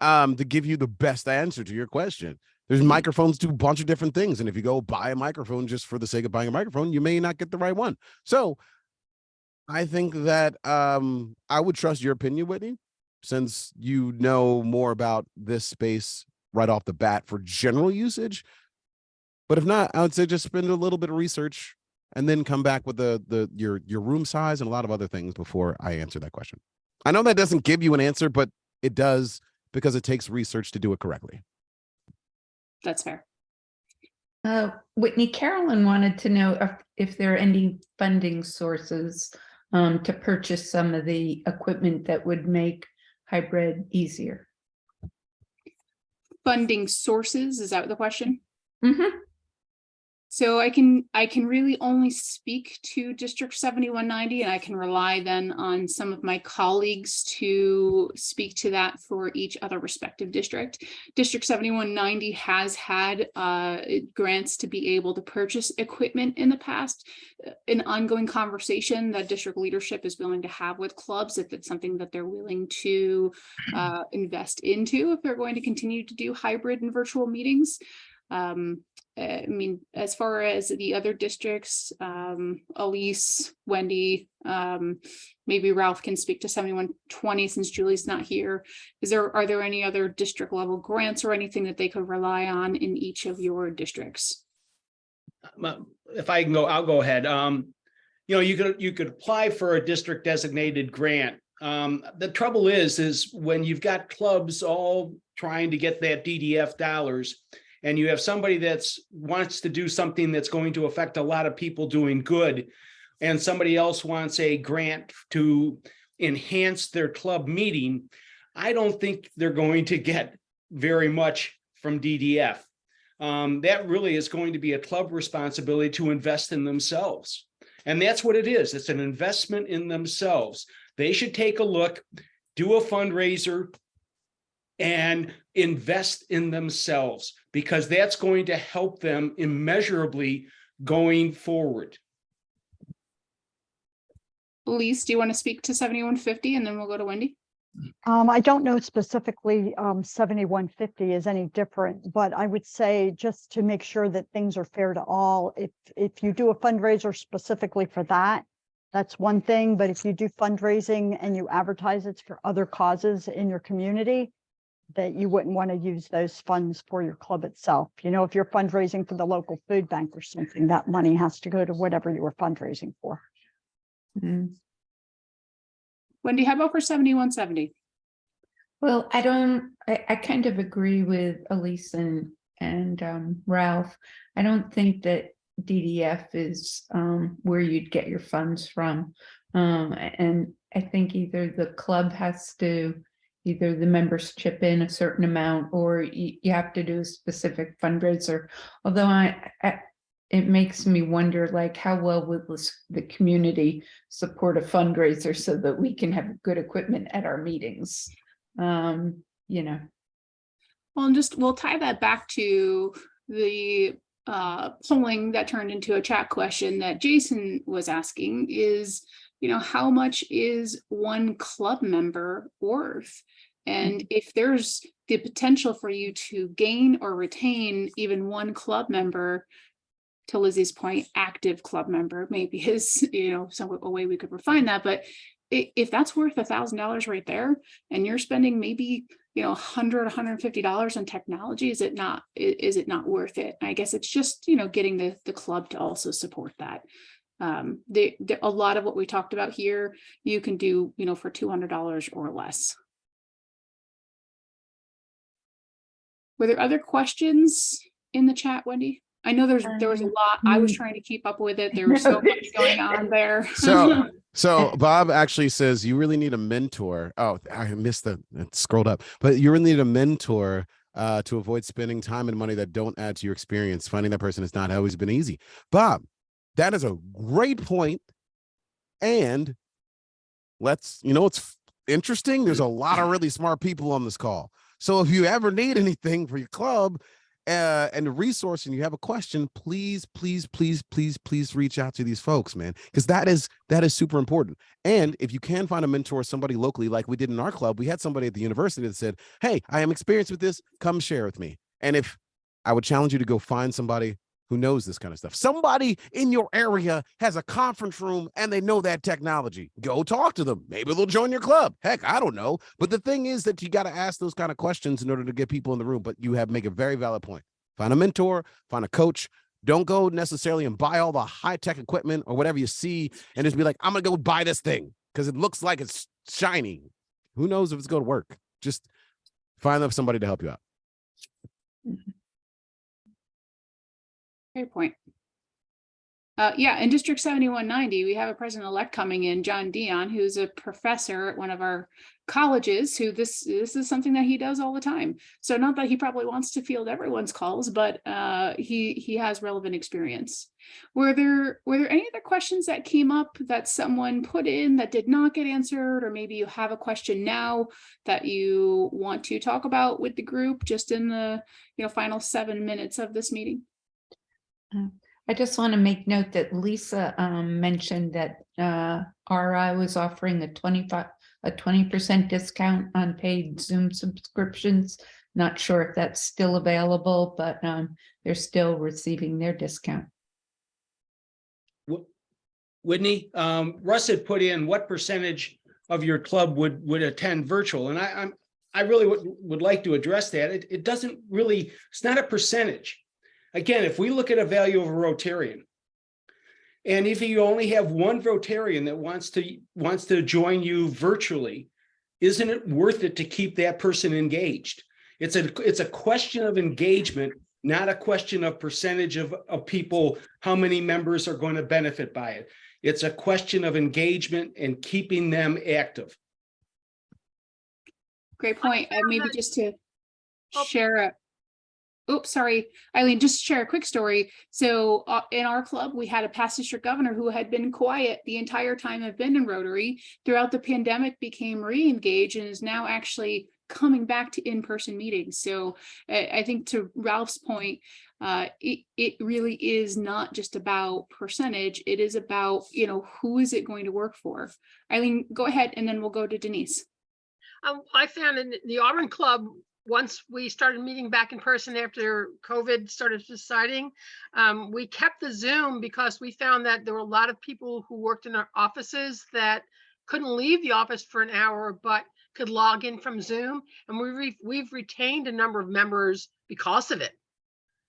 to give you the best answer to your question. There's microphones do a bunch of different things. And if you go buy a microphone just for the sake of buying a microphone, you may not get the right one. So I think that I would trust your opinion, Whitney, since you know more about this space right off the bat for general usage. But if not, I would say just spend a little bit of research and then come back with your room size and a lot of other things before I answer that question. I know that doesn't give you an answer, but it does, because it takes research to do it correctly. That's fair. Whitney, Carolyn wanted to know if there are any funding sources to purchase some of the equipment that would make hybrid easier. Funding sources, is that the question? Mm-hmm. So I can really only speak to District 7190, and I can rely then on some of my colleagues to speak to that for each other respective district. District 7190 has had grants to be able to purchase equipment in the past. An ongoing conversation that district leadership is willing to have with clubs, if it's something that they're willing to invest into, if they're going to continue to do hybrid and virtual meetings. I mean, as far as the other districts, Elise, Wendy, maybe Ralph can speak to 7120 since Julie's not here. Are there any other district level grants or anything that they could rely on in each of your districts? If I can go, I'll go ahead. You could apply for a district designated grant. The trouble is when you've got clubs all trying to get that DDF dollars, and you have somebody that wants to do something that's going to affect a lot of people doing good, and somebody else wants a grant to enhance their club meeting, I don't think they're going to get very much from DDF. That really is going to be a club responsibility to invest in themselves. And that's what it is. It's an investment in themselves. They should take a look, do a fundraiser, and invest in themselves, because that's going to help them immeasurably going forward. Elise, do you want to speak to 7150 and then we'll go to Wendy? I don't know specifically, 7150 is any different, but I would say just to make sure that things are fair to all, if you do a fundraiser specifically for that, that's one thing, but if you do fundraising and you advertise it's for other causes in your community, that you wouldn't want to use those funds for your club itself. You know, if you're fundraising for the local food bank or something, that money has to go to whatever you were fundraising for. Mm. Wendy, how about for 7170? Well, I kind of agree with Elise and Ralph. I don't think that DDF is where you'd get your funds from. And I think either the club has to, either the members chip in a certain amount, or you have to do a specific fundraiser. Although it makes me wonder, like, how well would the community support a fundraiser so that we can have good equipment at our meetings? You know. Well, and we'll tie that back to the polling that turned into a chat question that Jason was asking is, you know, how much is one club member worth? And if there's the potential for you to gain or retain even one club member, to Lizzie's point, active club member maybe is, you know, some a way we could refine that. But if that's worth $1,000 right there, and you're spending maybe, you know, $100, $150 on technology, is it not worth it? I guess it's just, you know, getting the club to also support that. A lot of what we talked about here, you can do, you know, for $200 or less. Were there other questions in the chat, Wendy? I know there was a lot. I was trying to keep up with it. There was so much going on there. So Bob actually says you really need a mentor. Oh, I missed it scrolled up, but you really need a mentor to avoid spending time and money that don't add to your experience. Finding that person has not always been easy. Bob, that is a great point. And it's interesting. There's a lot of really smart people on this call. So if you ever need anything for your club, and the resource, and you have a question, please reach out to these folks, man, because that is super important. And if you can find a mentor, somebody locally, like we did in our club, we had somebody at the university that said, hey, I am experienced with this, come share with me. And if I would challenge you to go find somebody who knows this kind of stuff. Somebody in your area has a conference room and they know that technology. Go talk to them. Maybe they'll join your club. Heck, I don't know. But the thing is that you got to ask those kind of questions in order to get people in the room. But you make a very valid point. Find a mentor, find a coach. Don't go necessarily and buy all the high-tech equipment or whatever you see and just be like, I'm going to go buy this thing because it looks like it's shiny. Who knows if it's going to work? Just find somebody to help you out. Great point. Yeah, in District 7190, we have a president-elect coming in, John Dion, who's a professor at one of our colleges, who this is something that he does all the time. So not that he probably wants to field everyone's calls, but he has relevant experience. Were there any other questions that came up that someone put in that did not get answered, or maybe you have a question now that you want to talk about with the group just in the final 7 minutes of this meeting? I just want to make note that Lisa mentioned that RI was offering a 20% discount on paid Zoom subscriptions. Not sure if that's still available, but they're still receiving their discount. Whitney, Russ had put in what percentage of your club would attend virtual, and I really would like to address that. It doesn't really, it's not a percentage. Again, if we look at a value of a Rotarian, and if you only have one Rotarian that wants to join you virtually, isn't it worth it to keep that person engaged? It's a question of engagement, not a question of percentage of people, how many members are going to benefit by it. It's a question of engagement and keeping them active. Great point. Maybe just to share oops, sorry, Eileen, just share a quick story. So in our club, we had a past district governor who had been quiet the entire time I've been in Rotary. Throughout the pandemic, became re-engaged and is now actually coming back to in-person meetings. So I think to Ralph's point, it really is not just about percentage. It is about, who is it going to work for? Eileen, go ahead, and then we'll go to Denise. I found in the Auburn Club, once we started meeting back in person after COVID started subsiding, we kept the Zoom because we found that there were a lot of people who worked in our offices that couldn't leave the office for an hour, but could log in from Zoom. And we've retained a number of members because of it.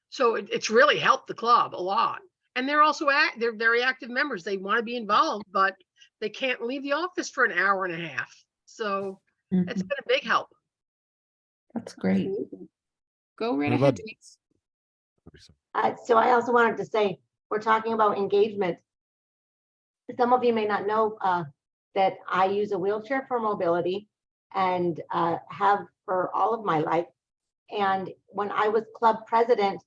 So it's really helped the club a lot. And they're also they're very active members. They want to be involved, but they can't leave the office for an hour and a half. So it's Mhm. been a big help. That's great. Go right What ahead, about- Denise. So I also wanted to say, we're talking about engagement. Some of you may not know that I use a wheelchair for mobility and have for all of my life. And when I was club president,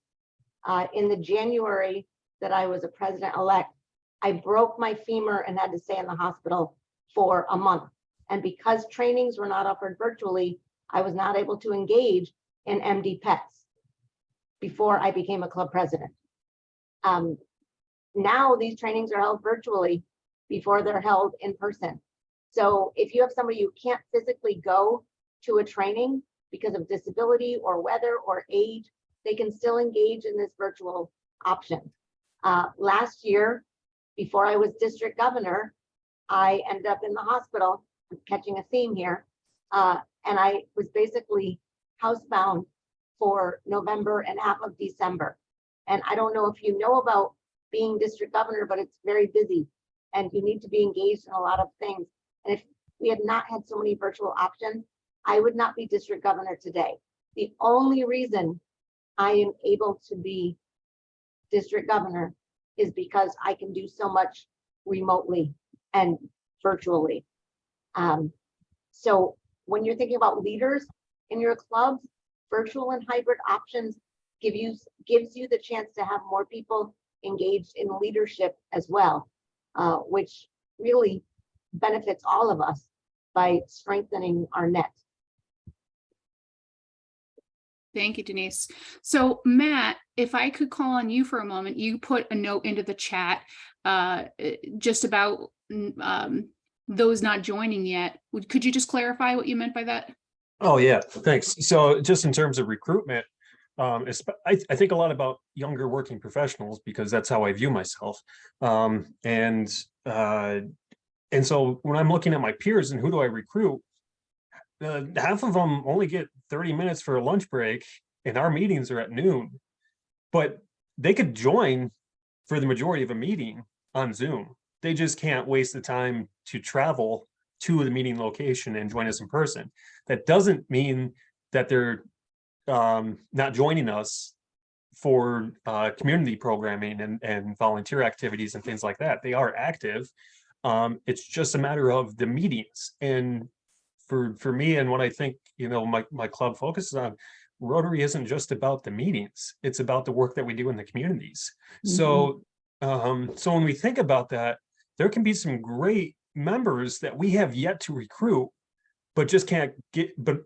in the January that I was a president-elect, I broke my femur and had to stay in the hospital for a month. And because trainings were not offered virtually, I was not able to engage in MD Pets before I became a club president. Now these trainings are held virtually before they're held in person. So if you have somebody who can't physically go to a training because of disability or weather or age, they can still engage in this virtual option. Last year, before I was district governor, I ended up in the hospital, I'm catching a theme here, and I was basically housebound for November and half of December. And I don't know if you know about being district governor, but it's very busy and you need to be engaged in a lot of things. And if we had not had so many virtual options, I would not be district governor today. The only reason I am able to be district governor is because I can do so much remotely and virtually. So when you're thinking about leaders in your clubs, virtual and hybrid options gives you the chance to have more people engaged in leadership as well, which really benefits all of us by strengthening our net. Thank you, Denise. So Matt, if I could call on you for a moment, you put a note into the chat just about those not joining yet. Could you just clarify what you meant by that? Oh, yeah, thanks. So just in terms of recruitment, I think a lot about younger working professionals because that's how I view myself. And so when I'm looking at my peers and who do I recruit, half of them only get 30 minutes for a lunch break and our meetings are at noon, but they could join for the majority of a meeting on Zoom. They just can't waste the time to travel to the meeting location and join us in person. That doesn't mean that they're not joining us for community programming and volunteer activities and things like that. They are active. It's just a matter of the meetings. And for me and what I think, my club focuses on, Rotary isn't just about the meetings. It's about the work that we do in the communities. So when we think about that, there can be some great members that we have yet to recruit, but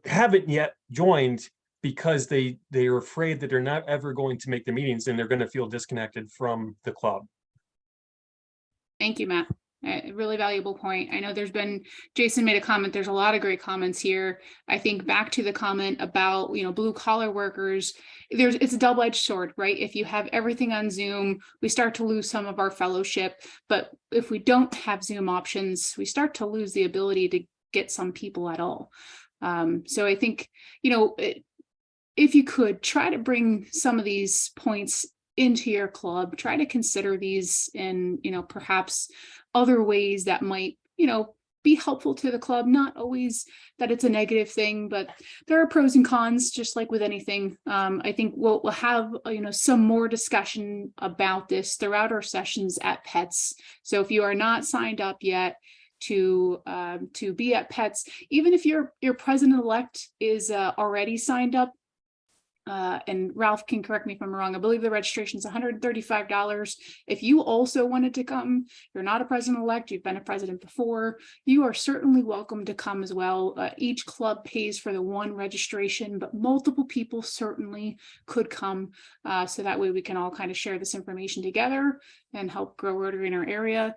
haven't yet joined because they are afraid that they're not ever going to make the meetings and they're going to feel disconnected from the club. Thank you, Matt. A really valuable point. I know Jason made a comment. There's a lot of great comments here. I think back to the comment about, blue collar workers, it's a double-edged sword, right? If you have everything on Zoom, we start to lose some of our fellowship, but if we don't have Zoom options, we start to lose the ability to get some people at all. So I think, if you could try to bring some of these points into your club, try to consider these in, perhaps other ways that might, be helpful to the club. Not always that it's a negative thing, but there are pros and cons, just like with anything. I think we'll have, some more discussion about this throughout our sessions at PETS. So if you are not signed up yet to be at PETS, even if your president-elect is already signed up, and Ralph can correct me if I'm wrong, I believe the registration is $135. If you also wanted to come, you're not a president-elect, you've been a president before, you are certainly welcome to come as well. Each club pays for the one registration, but multiple people certainly could come. So that way we can all kind of share this information together and help grow Rotary in our area.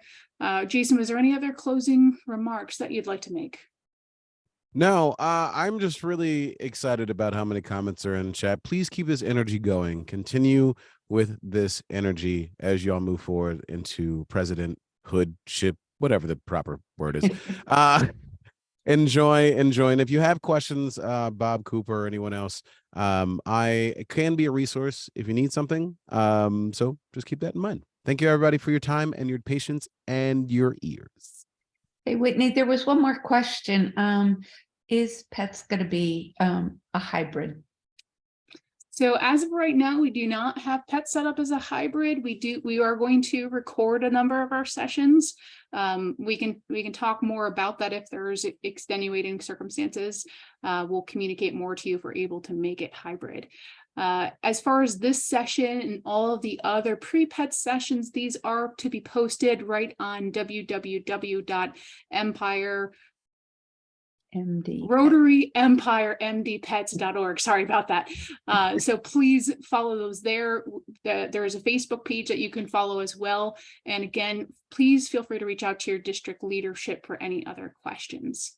Jason, was there any other closing remarks that you'd like to make? No, I'm just really excited about how many comments are in chat. Please keep this energy going. Continue with this energy as y'all move forward into presidenthoodship, whatever the proper word is. Enjoy. And if you have questions, Bob Cooper or anyone else, I can be a resource if you need something. So just keep that in mind. Thank you, everybody, for your time and your patience and your ears. Hey, Whitney, there was one more question. Is PETS going to be a hybrid? So as of right now, we do not have PET set up as a hybrid. We are going to record a number of our sessions. We can talk more about that if there's extenuating circumstances. We'll communicate more to you if we're able to make it hybrid. As far as this session and all of the other pre-PET sessions, these are to be posted right on www.empire MD. Rotary Empire MDPets.org. Sorry about that. So please follow those there. There is a Facebook page that you can follow as well. And again, please feel free to reach out to your district leadership for any other questions.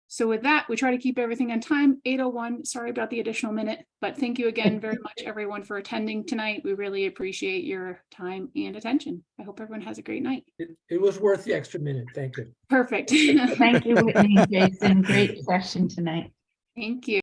So with that, we try to keep everything on time, 8:01. Sorry about the additional minute, but thank you again very much, everyone, for attending tonight. We really appreciate your time and attention. I hope everyone has a great night. It was worth the extra minute. Thank you. Perfect. Thank you, Whitney and Jason. Great session tonight. Thank you.